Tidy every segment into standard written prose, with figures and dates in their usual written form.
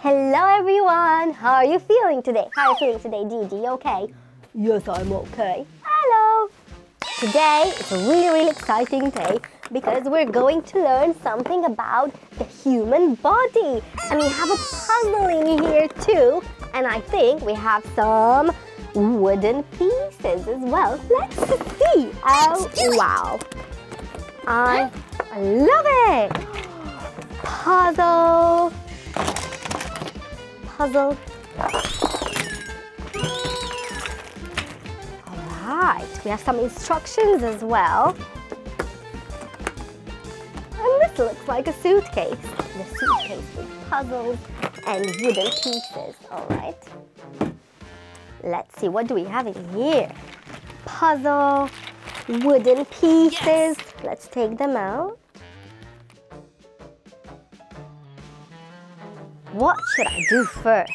Hello everyone! How are you feeling today? How are you feeling today, Gigi? Okay? Yes, I'm okay. Hello! Today is a really exciting day because we're going to learn something about the human body. And we have a puzzle in here too. And I think we have some wooden pieces as well. Let's see! Oh, wow! I love it! Puzzle! Alright, we have some instructions as well. And this looks like a suitcase. The suitcase with puzzles and wooden pieces. Alright. Let's see, what do we have in here? Puzzle, wooden pieces. Yes. Let's take them out. What should I do first?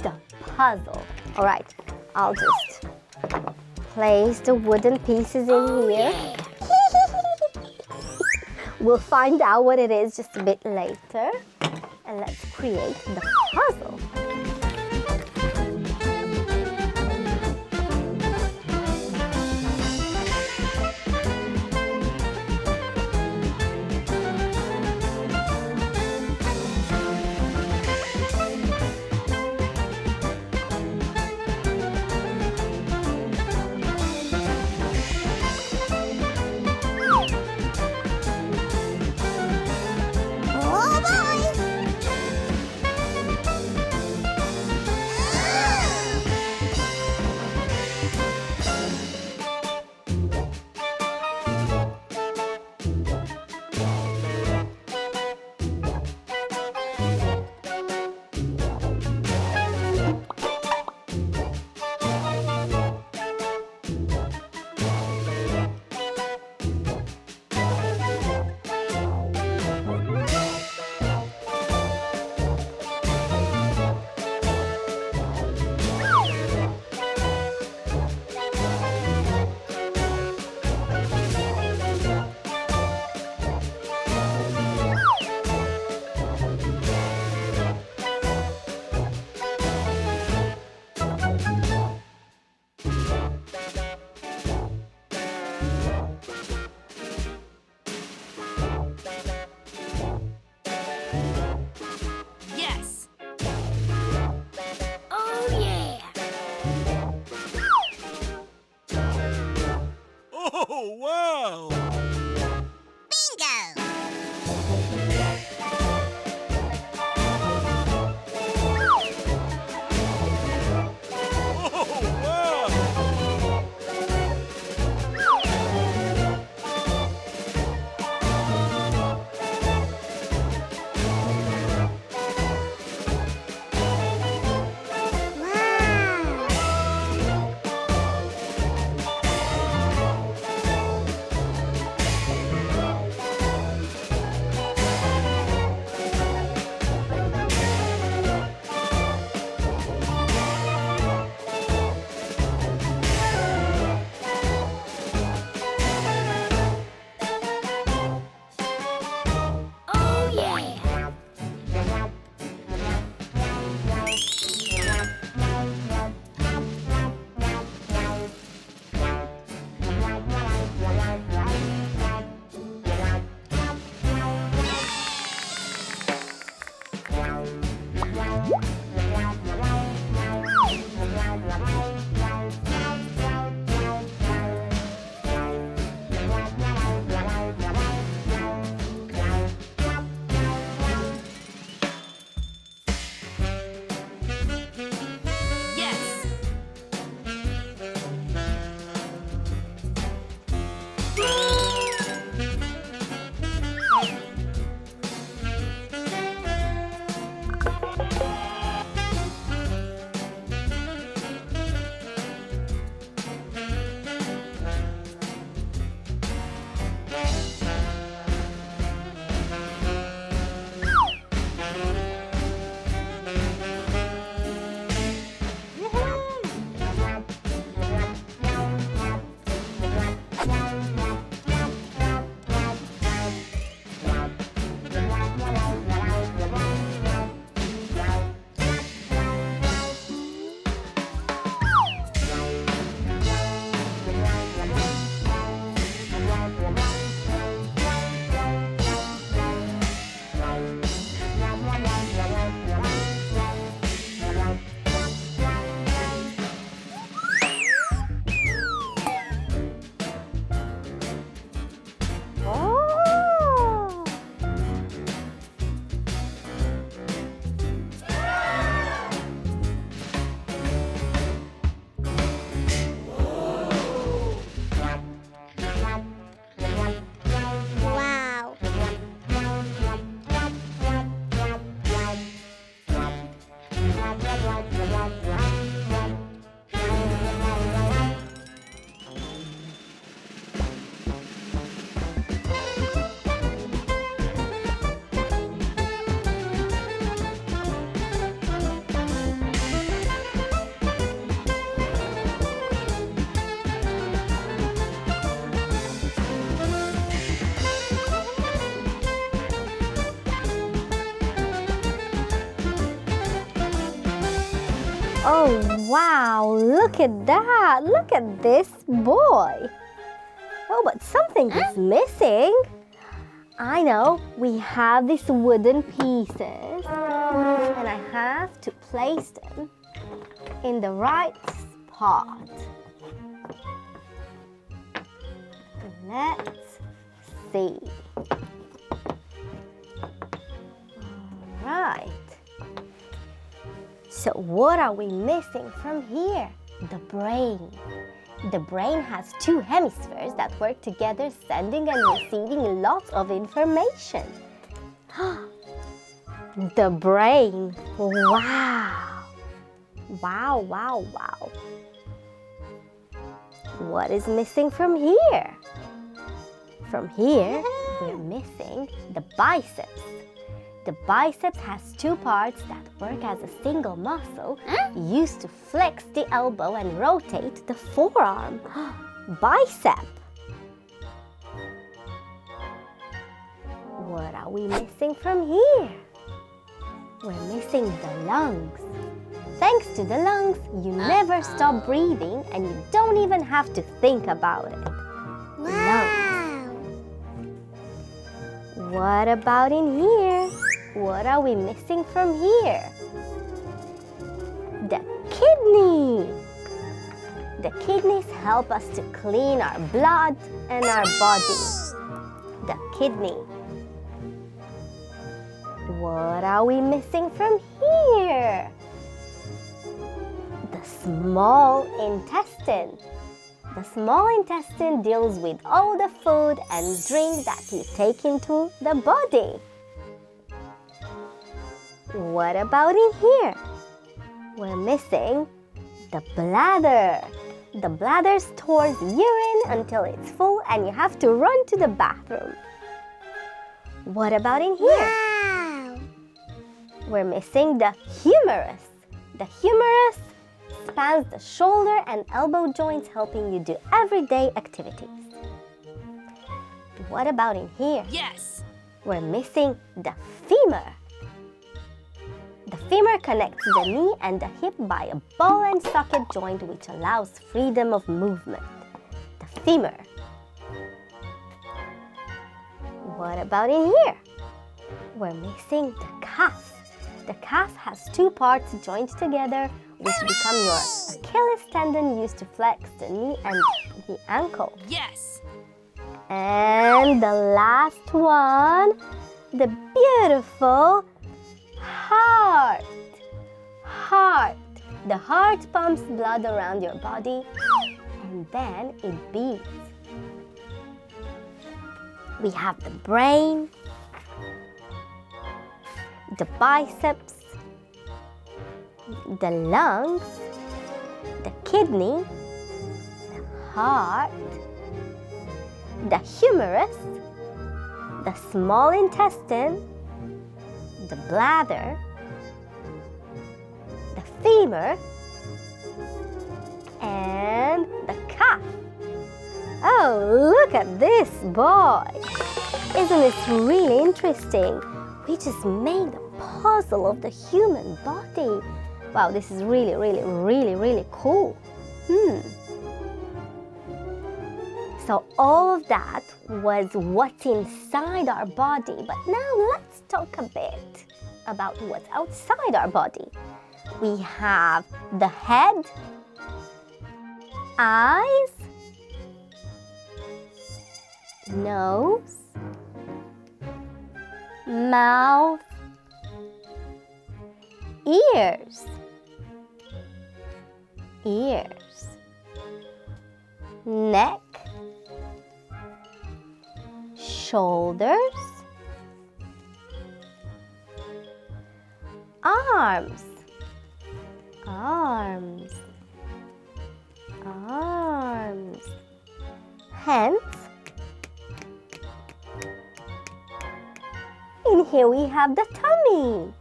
The puzzle. All right, I'll just place the wooden pieces in here. We'll find out what it is just a bit later. And let's create the puzzle. Oh, wow, look at that. Look at this boy. Oh, but something is missing. I know, we have these wooden pieces and I have to place them in the right spot. Let's see. All right. So what are we missing from here? The brain. The brain has two hemispheres that work together, sending and receiving lots of information. The brain. Wow. Wow, wow, wow. What is missing from here? From here, we're missing the biceps. The biceps has two parts that work as a single muscle used to flex the elbow and rotate the forearm. Bicep. What are we missing from here? We're missing the lungs. Thanks to the lungs, you never stop breathing and you don't even have to think about it. Lungs. What about in here? What are we missing from here? The kidney. The kidneys help us to clean our blood and our body. The kidney. What are we missing from here? The small intestine. The small intestine deals with all the food and drink that you take into the body. What about in here? We're missing the bladder. The bladder stores urine until it's full and you have to run to the bathroom. What about in here? Wow! We're missing the humerus. The humerus spans the shoulder and elbow joints, helping you do everyday activities. What about in here? Yes! We're missing the femur. The femur connects the knee and the hip by a ball and socket joint which allows freedom of movement. The femur. What about in here? We're missing the calf. The calf has two parts joined together which become your Achilles tendon used to flex the knee and the ankle. Yes! And the last one, the beautiful heart. Heart. The heart pumps blood around your body and then it beats. We have the brain, the biceps, the lungs, the kidney, the heart, the humerus, the small intestine, the bladder, the femur, and the calf. Oh, look at this boy! Isn't this really interesting? We just made a puzzle of the human body. Wow, this is really cool. So all of that was what's inside our body. But now let's talk a bit about what's outside our body. We have the head, eyes, nose, mouth, ears, neck, shoulders, arms, hands, and here we have the tummy,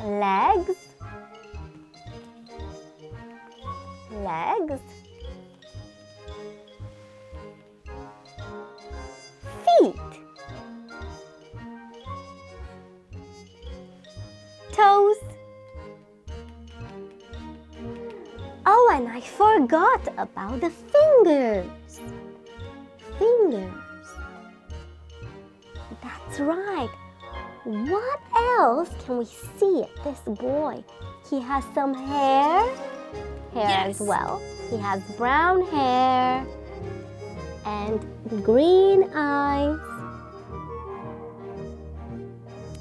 legs, feet, toes, forgot about the fingers. Fingers. That's right. What else can we see at this boy? He has some hair. As well. He has brown hair and green eyes.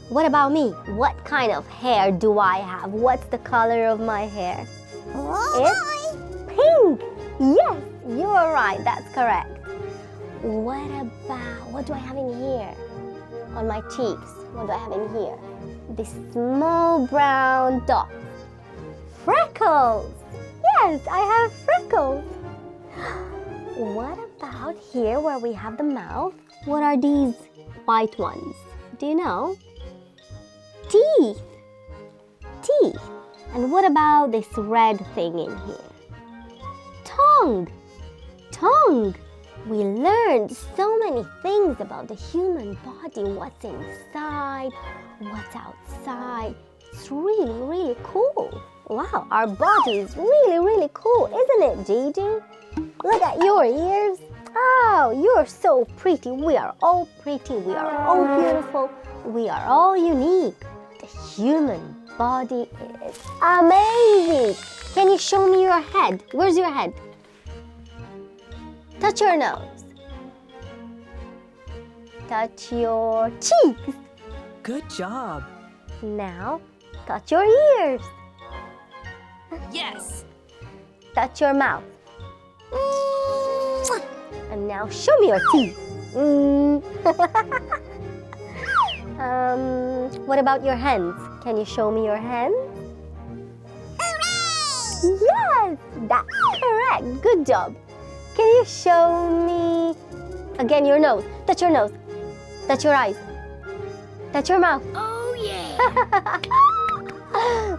What about me? What kind of hair do I have? What's the color of my hair? It's pink. Yes, you are right. That's correct. What do I have in here? On my cheeks. What do I have in here? This small brown dot. Freckles. Yes, I have freckles. What about here where we have the mouth? What are these white ones? Do you know? Teeth. Teeth. And what about this red thing in here? Tongue. Tongue. We learned so many things about the human body. What's inside, what's outside. It's really, really cool. Wow, our body is really, really cool, isn't it, Gigi? Look at your ears. Oh, you're so pretty. We are all pretty. We are all beautiful. We are all unique. The human body is amazing. Can you show me your head? Where's your head? Touch your nose. Touch your cheeks. Good job. Now, touch your ears. Yes. Touch your mouth. And now show me your teeth. What about your hands? Can you show me your hands? Hooray! Yes, that's correct. Good job. Can you show me again your nose? Touch your nose. Touch your eyes. Touch your mouth. Oh yeah.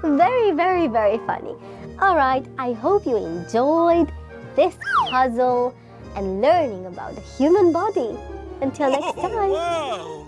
Very, very, very funny. All right, I hope you enjoyed this puzzle and learning about the human body. Until next time.